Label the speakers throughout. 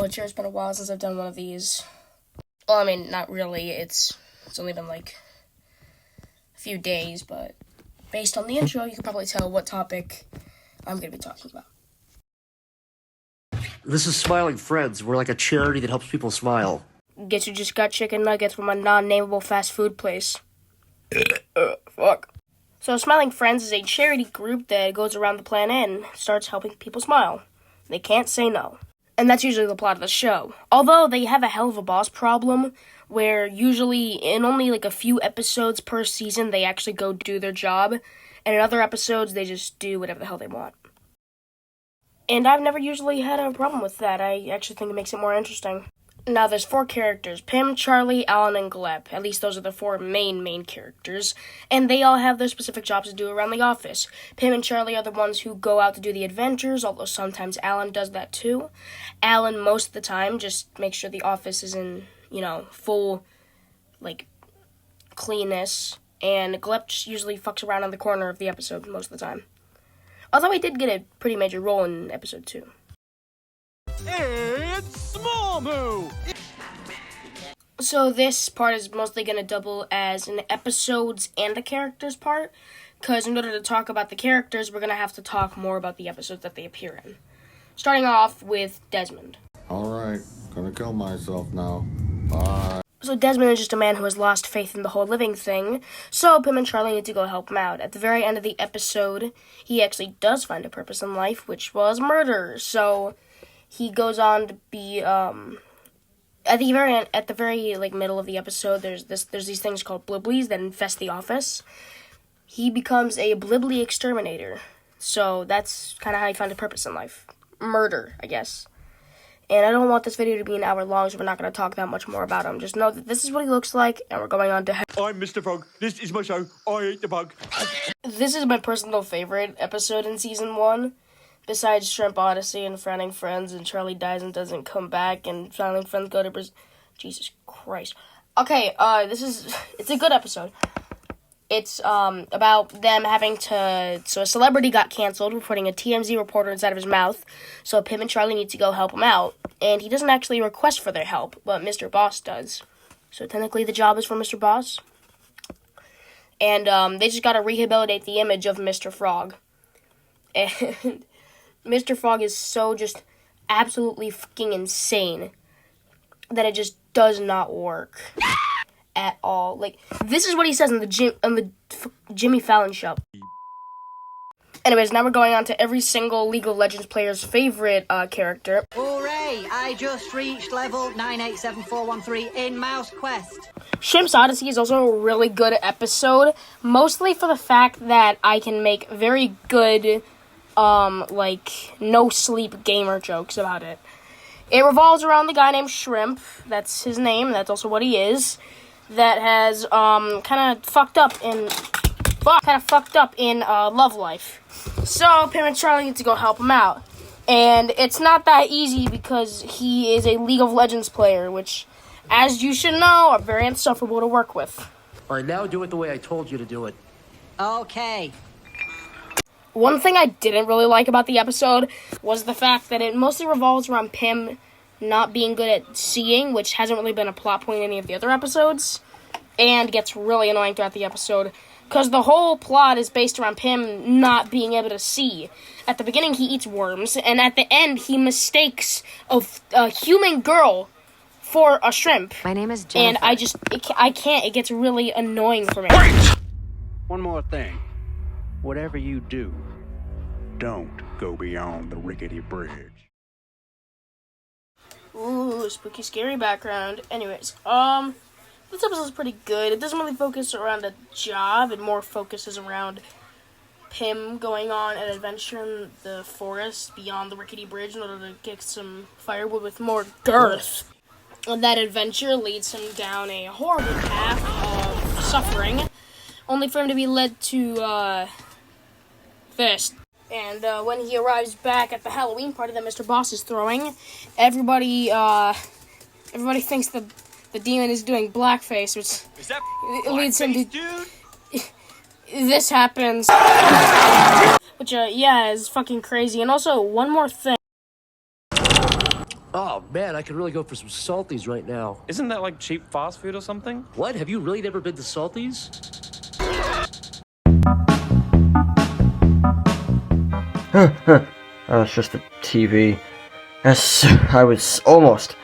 Speaker 1: it's sure been a while since I've done one of these. Well, I mean, not really. It's only been like a few days, but based on the intro, you can probably tell what topic I'm going to be talking about.
Speaker 2: This is Smiling Friends. We're like a charity that helps people smile.
Speaker 1: Guess you just got chicken nuggets from a non-nameable fast food place. Fuck. So Smiling Friends is a charity group that goes around the planet and starts helping people smile. They can't say no. And that's usually the plot of the show. Although they have a hell of a boss problem, where usually in only like a few episodes per season, they actually go do their job. And in other episodes, they just do whatever the hell they want. And I've never usually had a problem with that. I actually think it makes it more interesting. Now, there's 4 characters: Pim, Charlie, Alan, and Gleb. At least those are the 4 main characters. And they all have their specific jobs to do around the office. Pim and Charlie are the ones who go out to do the adventures, although sometimes Alan does that too. Alan, most of the time, just makes sure the office is in, full, cleanness. And Gleb just usually fucks around in the corner of the episode most of the time. Although he did get a pretty major role in episode 2.
Speaker 3: It's Small Moo!
Speaker 1: So this part is mostly going to double as an episodes and a characters part, because in order to talk about the characters, we're going to have to talk more about the episodes that they appear in. Starting off with Desmond.
Speaker 4: Alright, gonna kill myself now. Bye.
Speaker 1: So Desmond is just a man who has lost faith in the whole living thing, so Pim and Charlie need to go help him out. At the very end of the episode, he actually does find a purpose in life, which was murder. So he goes on to be, at the very middle of the episode, there's these things called bliblies that infest the office. He becomes a blibly exterminator. So that's kind of how he found a purpose in life. Murder, I guess. And I don't want this video to be an hour long, so we're not going to talk that much more about him. Just know that this is what he looks like, and we're going on to...
Speaker 3: I'm Mr. Frog. This is my show. I eat the bug.
Speaker 1: This is my personal favorite episode in Season 1. Besides Shrimp Odyssey and Frowning Friends and Charlie Dies and Doesn't Come Back and Frowning Friends Go to Brazil. Jesus Christ. Okay, it's a good episode. It's about them having to... So a celebrity got canceled for putting a TMZ reporter inside of his mouth. So Pim and Charlie need to go help him out. And he doesn't actually request for their help, but Mr. Boss does. So technically the job is for Mr. Boss. And they just gotta rehabilitate the image of Mr. Frog. And Mr. Frog is so just absolutely fucking insane that it just does not work. At all. This is what he says on the Jimmy Fallon show. Anyways, now we're going on to every single League of Legends player's favorite character.
Speaker 5: Hooray! I just reached level 987413 in Mouse Quest.
Speaker 1: Shrimp's Odyssey is also a really good episode, mostly for the fact that I can make very good, no-sleep gamer jokes about it. It revolves around the guy named Shrimp. That's his name, that's also what he is. That has kind of fucked up in love life. So Pim and Charlie need to go help him out, and it's not that easy because he is a League of Legends player, which, as you should know, are very insufferable to work with.
Speaker 2: All right, now do it the way I told you to do it.
Speaker 5: Okay.
Speaker 1: One thing I didn't really like about the episode was the fact that it mostly revolves around Pim not being good at seeing, which hasn't really been a plot point in any of the other episodes, and gets really annoying throughout the episode, because the whole plot is based around Pim not being able to see. At the beginning, he eats worms, and at the end, he mistakes a human girl for a shrimp.
Speaker 6: My name is Jennifer.
Speaker 1: And I can't, it gets really annoying for me.
Speaker 7: One more thing. Whatever you do, don't go beyond the rickety bridge.
Speaker 1: Ooh, spooky, scary background. Anyways, this episode's pretty good. It doesn't really focus around a job. It more focuses around Pim going on an adventure in the forest beyond the rickety bridge in order to get some firewood with more girth. And that adventure leads him down a horrible path of suffering, only for him to be led to, this. And when he arrives back at the Halloween party that Mr. Boss is throwing, everybody thinks the demon is doing blackface, which leads him to...
Speaker 3: Dude?
Speaker 1: This happens. Which, is fucking crazy. And also, one more thing.
Speaker 2: Oh man, I could really go for some salties right now.
Speaker 6: Isn't that like cheap fast food or something?
Speaker 2: What? Have you really never been to Salties?
Speaker 8: Oh, it's just the TV. Yes, I was almost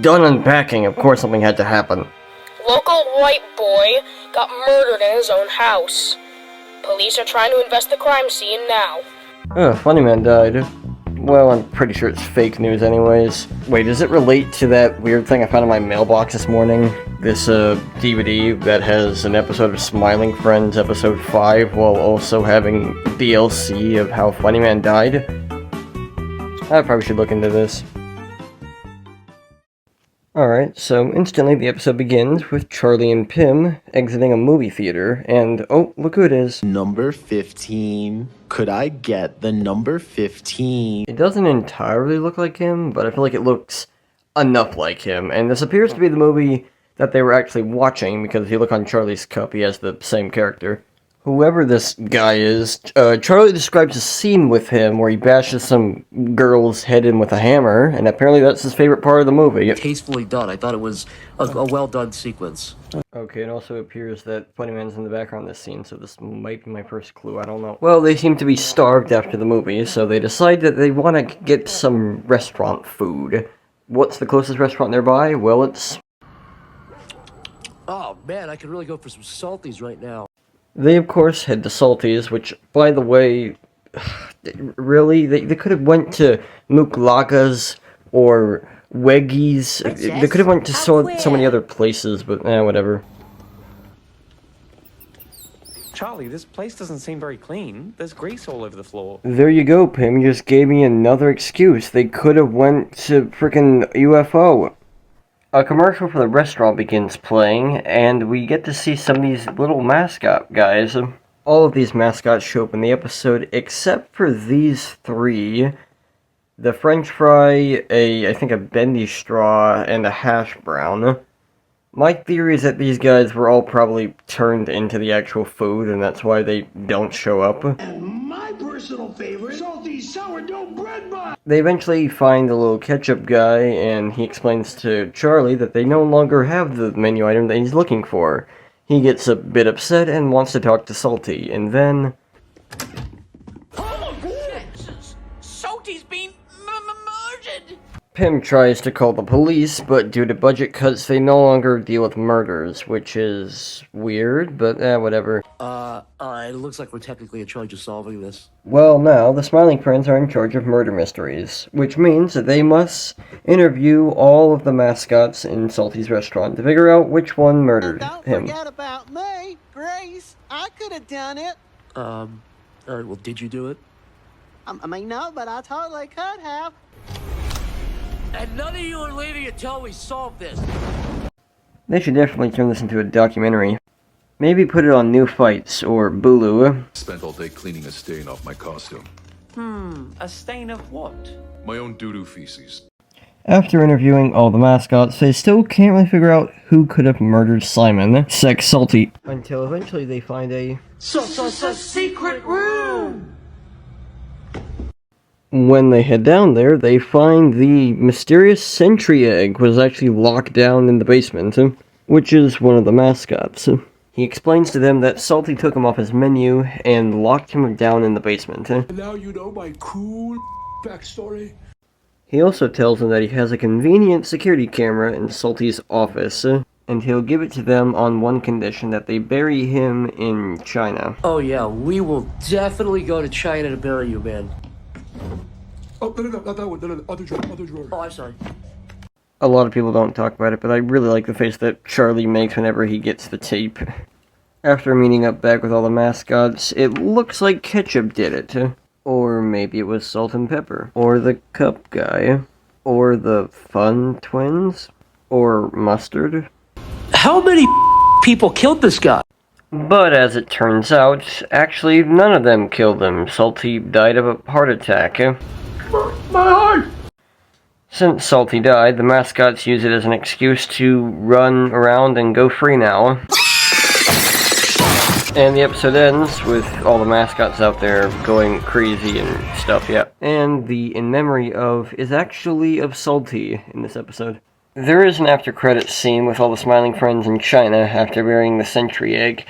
Speaker 8: done unpacking. Of course something had to happen.
Speaker 1: Local white boy got murdered in his own house. Police are trying to invest the crime scene now.
Speaker 8: Funnyman died. Well, I'm pretty sure it's fake news anyways. Wait, does it relate to that weird thing I found in my mailbox this morning? This, DVD that has an episode of Smiling Friends episode 5 while also having DLC of how Funnyman died? I probably should look into this. Alright, so instantly the episode begins with Charlie and Pim exiting a movie theater, and oh, look who it is.
Speaker 9: Number 15. Could I get the number 15?
Speaker 8: It doesn't entirely look like him, but I feel like it looks enough like him, and this appears to be the movie that they were actually watching, because if you look on Charlie's cup, he has the same character. Whoever this guy is, Charlie describes a scene with him where he bashes some girl's head in with a hammer, and apparently that's his favorite part of the movie.
Speaker 2: Tastefully done. I thought it was a well-done sequence.
Speaker 8: Okay, it also appears that Funnyman's in the background of this scene, so this might be my first clue, I don't know. Well, they seem to be starved after the movie, so they decide that they want to get some restaurant food. What's the closest restaurant nearby? Well, it's...
Speaker 2: Oh man, I could really go for some salties right now.
Speaker 8: They, of course, head to Salty's, which, by the way, really? They could have went to Muklaga's or Weggy's. They could have went to so many other places, but whatever.
Speaker 6: Charlie, this place doesn't seem very clean. There's grease all over the floor.
Speaker 8: There you go, Pim. You just gave me another excuse. They could have went to frickin' UFO. A commercial for the restaurant begins playing, and we get to see some of these little mascot guys. All of these mascots show up in the episode, except for these three. The French fry, I think a bendy straw, and a hash brown. My theory is that these guys were all probably turned into the actual food, and that's why they don't show up.
Speaker 10: And my personal favorite, salty sourdough bread bun!
Speaker 8: They eventually find the little ketchup guy, and he explains to Charlie that they no longer have the menu item that he's looking for. He gets a bit upset and wants to talk to Salty, and then...
Speaker 10: Salty's been murdered!
Speaker 8: Pim tries to call the police, but due to budget cuts, they no longer deal with murders, which is weird, but whatever.
Speaker 2: It looks like we're technically in charge of solving this.
Speaker 8: Well, now, the Smiling Friends are in charge of murder mysteries, which means that they must interview all of the mascots in Salty's restaurant to figure out which one murdered him.
Speaker 10: Don't forget about me, Grace. I could have done it.
Speaker 2: Alright, well, did you do it?
Speaker 10: I mean, no, but I totally could have.
Speaker 2: And none of you are leaving until we solve this.
Speaker 8: They should definitely turn this into a documentary. Maybe put it on New Fights or Bulu.
Speaker 11: Spent all day cleaning a stain off my costume.
Speaker 6: A stain of what?
Speaker 11: My own doo-doo feces.
Speaker 8: After interviewing all the mascots, they still can't really figure out who could have murdered Simon, Sex Salty. Until eventually they find a...
Speaker 10: secret room!
Speaker 8: When they head down there, they find the mysterious sentry egg was actually locked down in the basement, which is one of the mascots. He explains to them that Salty took him off his menu and locked him down in the basement.
Speaker 10: Now you know my cool backstory.
Speaker 8: He also tells them that he has a convenient security camera in Salty's office, and he'll give it to them on one condition, that they bury him in China.
Speaker 2: Oh yeah, we will definitely go to China to bury you, man.
Speaker 10: Oh, no, not that one. No, other drawer.
Speaker 2: Oh, I'm sorry.
Speaker 8: A lot of people don't talk about it, but I really like the face that Charlie makes whenever he gets the tape. After meeting up back with all the mascots, it looks like Ketchup did it. Or maybe it was Salt and Pepper. Or the Cup Guy. Or the Fun Twins. Or Mustard.
Speaker 2: How many people killed this guy?
Speaker 8: But as it turns out, actually none of them killed him. Salty died of a heart attack.
Speaker 10: My heart!
Speaker 8: Since Salty died, the mascots use it as an excuse to run around and go free now. And the episode ends with all the mascots out there going crazy and stuff, yeah. And the in memory of is actually of Salty in this episode. There is an after credits scene with all the smiling friends in China after burying the sentry egg.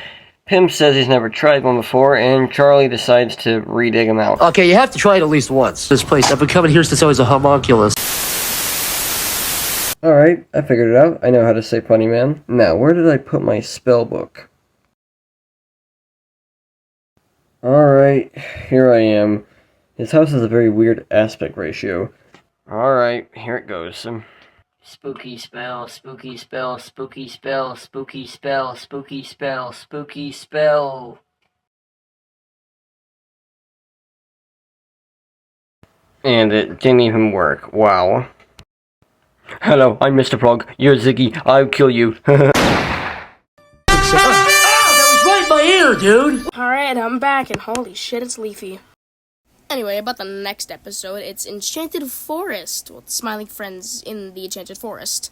Speaker 8: Pim says he's never tried one before, and Charlie decides to re-dig him out.
Speaker 2: Okay, you have to try it at least once. This place, I've been coming here since I was a homunculus.
Speaker 8: Alright, I figured it out. I know how to say Funnyman. Now, where did I put my spell book? Alright, here I am. His house has a very weird aspect ratio. Alright, here it goes. Spooky spell, spooky spell, spooky spell, spooky spell, spooky spell, spooky spell. And it didn't even work. Wow. Hello, I'm Mr. Frog. You're Ziggy. I'll kill you.
Speaker 2: That was right in my ear, dude!
Speaker 1: Alright, I'm back, and holy shit, it's Leafy. Anyway, about the next episode, it's Enchanted Forest, with smiling friends in the Enchanted Forest.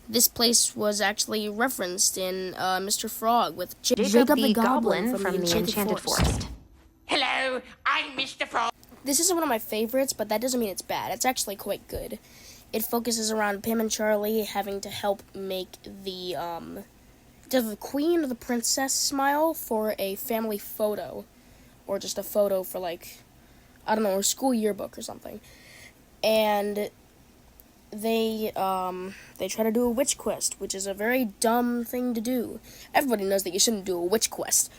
Speaker 1: This place was actually referenced in Mr. Frog with Jacob the Goblin from the Enchanted Forest.
Speaker 12: Hello, I'm Mr. Frog.
Speaker 1: This isn't one of my favorites, but that doesn't mean it's bad. It's actually quite good. It focuses around Pim and Charlie having to help make the queen or the princess smile for a family photo. Or just a photo for, like, I don't know, a school yearbook or something. And they try to do a witch quest, which is a very dumb thing to do. Everybody knows that you shouldn't do a witch quest.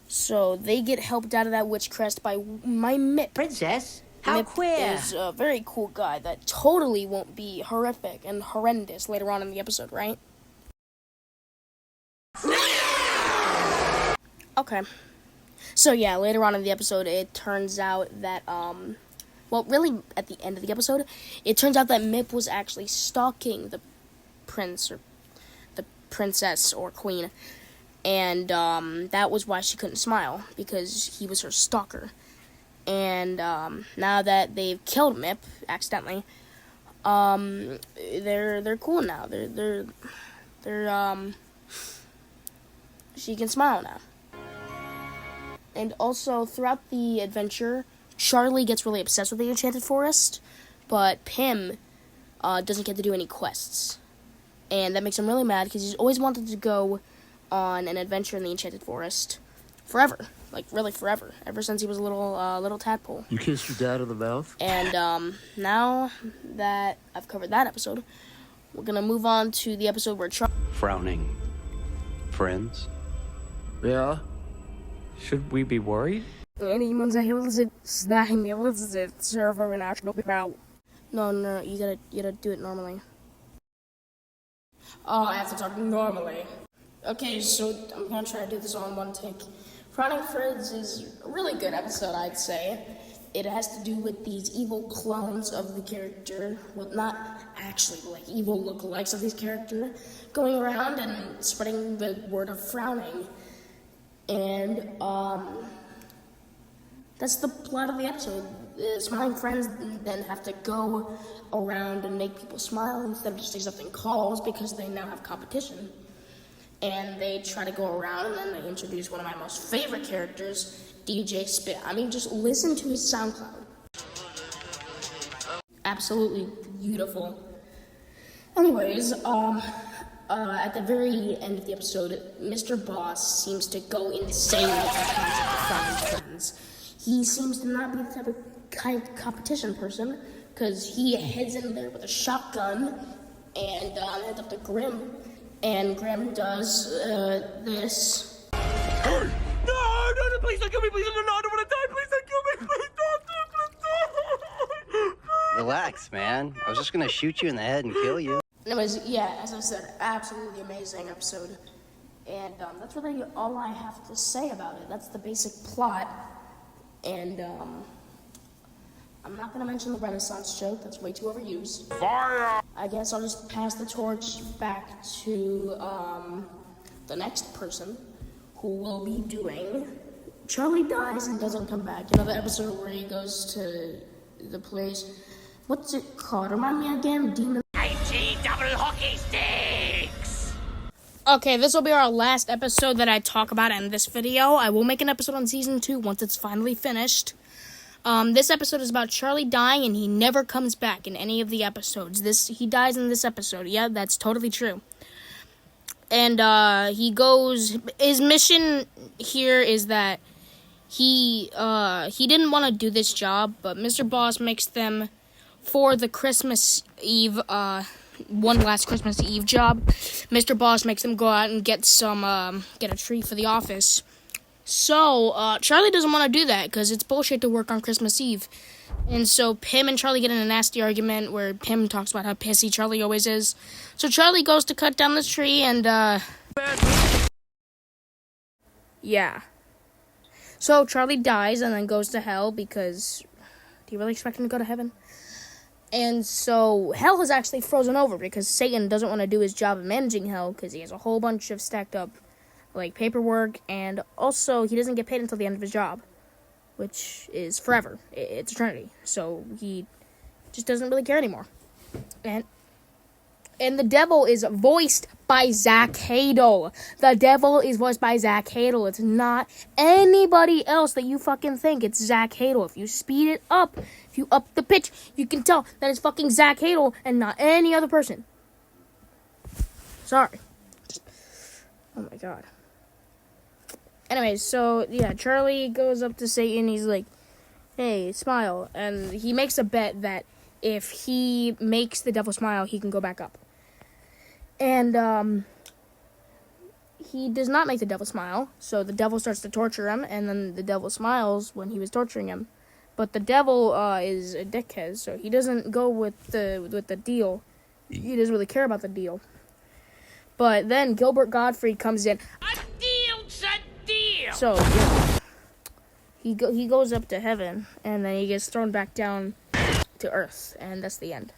Speaker 1: So they get helped out of that witch quest by my Mip.
Speaker 5: Princess? How
Speaker 1: Mip
Speaker 5: queer.
Speaker 1: is a very cool guy that totally won't be horrific and horrendous later on in the episode, right? Okay. So yeah, later on in the episode, it turns out that, well, really, at the end of the episode, it turns out that Mip was actually stalking the prince, or the princess, or queen, and, that was why she couldn't smile, because he was her stalker. And, now that they've killed Mip, accidentally, they're cool now. She can smile now. And also, throughout the adventure, Charlie gets really obsessed with the Enchanted Forest, but Pim doesn't get to do any quests. And that makes him really mad, because he's always wanted to go on an adventure in the Enchanted Forest forever. Like, really forever. Ever since he was a little tadpole.
Speaker 2: You kissed your dad on the mouth?
Speaker 1: And, now that I've covered that episode, we're gonna move on to the episode where
Speaker 7: Frowning friends?
Speaker 2: Yeah?
Speaker 6: Should we be worried?
Speaker 1: No, you gotta do it normally. Oh, I have to talk normally. Okay, so I'm gonna try to do this all in one take. Frowning Friends is a really good episode, I'd say. It has to do with these evil clones of the character, well, not actually like evil lookalikes of these characters, going around and spreading the word of frowning. And, that's the plot of the episode. Smiling friends then have to go around and make people smile instead of just accepting calls because they now have competition. And they try to go around and then they introduce one of my most favorite characters, DJ Spit. I mean, just listen to his SoundCloud. Absolutely beautiful. Anyways, at the very end of the episode, Mr. Boss seems to go insane with the concept of frowning friends. He seems to not be the type of competition person, because he heads in there with a shotgun and heads up to Grim, and Grim does this.
Speaker 3: Hey! No, please don't kill me, please don't, no, I don't want to die, please don't kill me, please don't.
Speaker 13: Relax, man. I was just gonna shoot you in the head and kill you.
Speaker 1: Anyways, yeah, as I said, absolutely amazing episode. And that's really all I have to say about it. That's the basic plot. And I'm not going to mention the Renaissance joke. That's way too overused.
Speaker 3: Fire!
Speaker 1: I guess I'll just pass the torch back to the next person who will be doing Charlie Dies and Doesn't Come Back. You know the episode where he goes to the place. What's it called? Remind me again? Demon.
Speaker 12: IT double hockey sticks!
Speaker 1: Okay, this will be our last episode that I talk about in this video. I will make an episode on season 2 once it's finally finished. This episode is about Charlie dying, and he never comes back in any of the episodes. He dies in this episode. Yeah, that's totally true. And his mission here is that he didn't want to do this job, but Mr. Boss makes them for the Christmas Eve, one last Christmas Eve job. Mr. Boss makes them go out and get a tree for the office. So, Charlie doesn't want to do that because it's bullshit to work on Christmas Eve. And so Pim and Charlie get in a nasty argument where Pim talks about how pissy Charlie always is. So Charlie goes to cut down this tree and, yeah. So Charlie dies and then goes to hell because, do you really expect him to go to heaven? And so hell is actually frozen over because Satan doesn't want to do his job of managing hell because he has a whole bunch of stacked up, like, paperwork, and also he doesn't get paid until the end of his job, which is forever. It's eternity. So he just doesn't really care anymore. And the devil is voiced by Zach Hadel. The devil is voiced by Zach Hadel. It's not anybody else that you fucking think. It's Zach Hadel. If you speed it up, if you up the pitch, you can tell that it's fucking Zach Hadel and not any other person. Sorry. Oh my god. Anyways, so, yeah, Charlie goes up to Satan. He's like, hey, smile. And he makes a bet that if he makes the devil smile, he can go back up. And, he does not make the devil smile, so the devil starts to torture him, and then the devil smiles when he was torturing him. But the devil, is a dickhead, so he doesn't go with the deal. He doesn't really care about the deal. But then Gilbert Gottfried comes in.
Speaker 12: A deal's a deal!
Speaker 1: So, yeah. He goes up to heaven, and then he gets thrown back down to Earth, and that's the end.